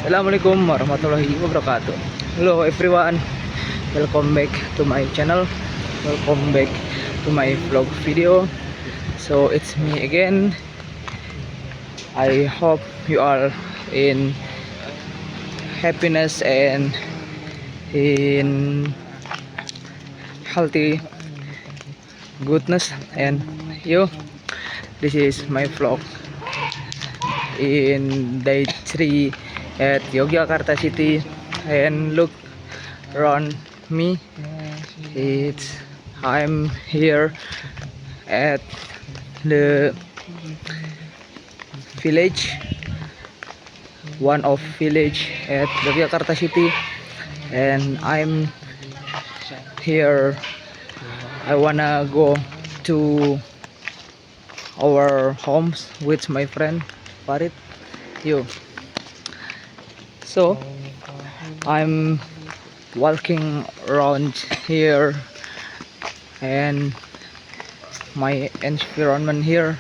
Assalamualaikum warahmatullahi wabarakatuh. Hello everyone, welcome back to my channel, welcome back to my vlog video. So it's me again. I hope you are in happiness and in healthy goodness. And you, this is my vlog in day 3 at Yogyakarta city. And look around me, I'm here at the village, one of village at Yogyakarta city, and I'm here. I wanna go to our homes with my friend Farid. You. So I'm walking around here, and my environment here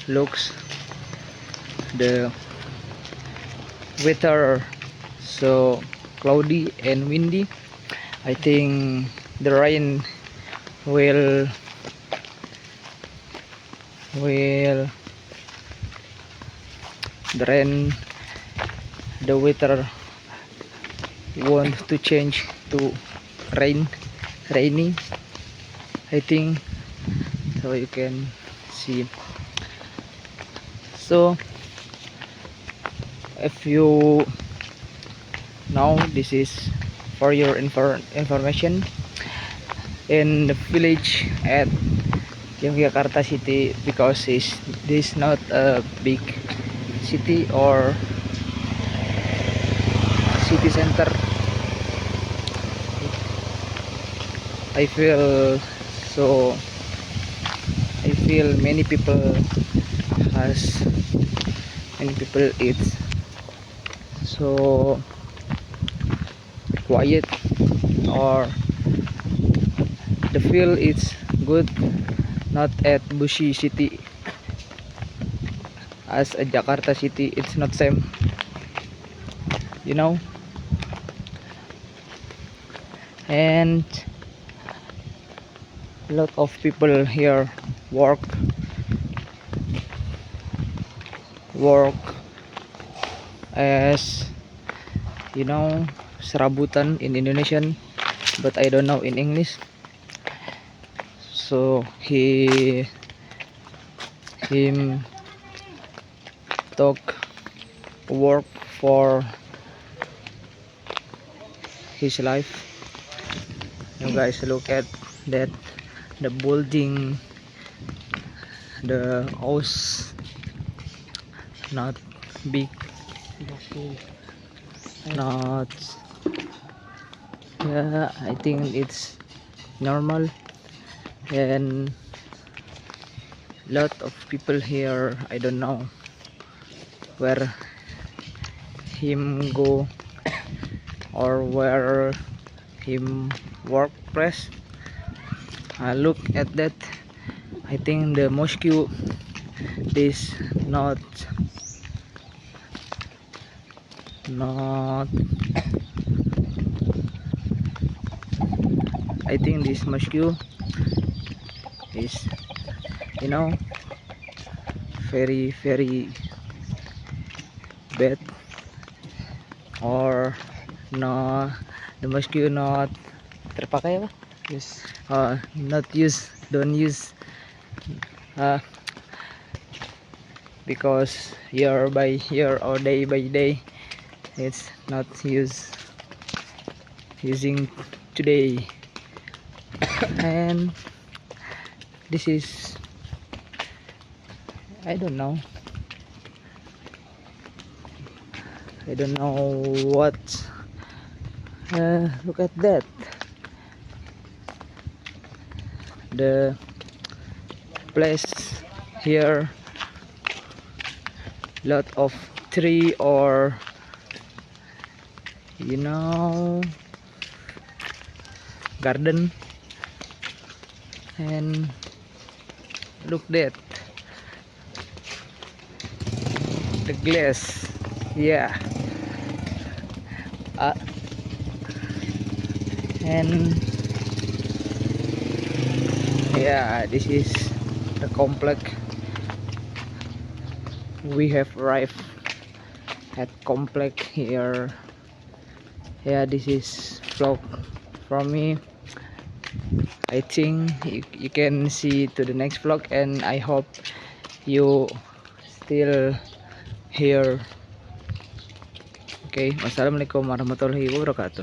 looks the weather so cloudy and windy. I think the rain will the rain the weather want to change to rainy, I think. So you can see. So if you know, this is for your information, in the village at Yogyakarta city, because this not a big city or city center. I feel so I feel many people eat so quiet, or the feel is good, not at busy city as a Jakarta city. It's not same, you know. And a lot of people here work as, you know, serabutan in Indonesian, but I don't know in English. So him talk work for his life. You guys look at that, the building, the house not big, not, yeah, I think it's normal. And lot of people here, I don't know where him go or where him workplace. Look at that. I think the mosque is not I think this mosque is, you know, very bad, or no, the mosque not terpakai apa? Yes. Not use, don't use, because year by year or day by day it's not using today. And this is, I don't know what. Look at that, the place here, lot of tree, or, you know, garden. And look that, the glass, yeah, And yeah, this is the complex. We have arrived at complex here. Yeah, this is vlog from me. I think you can see to the next vlog, and I hope you still here. Okay, wassalamualaikum warahmatullahi wabarakatuh.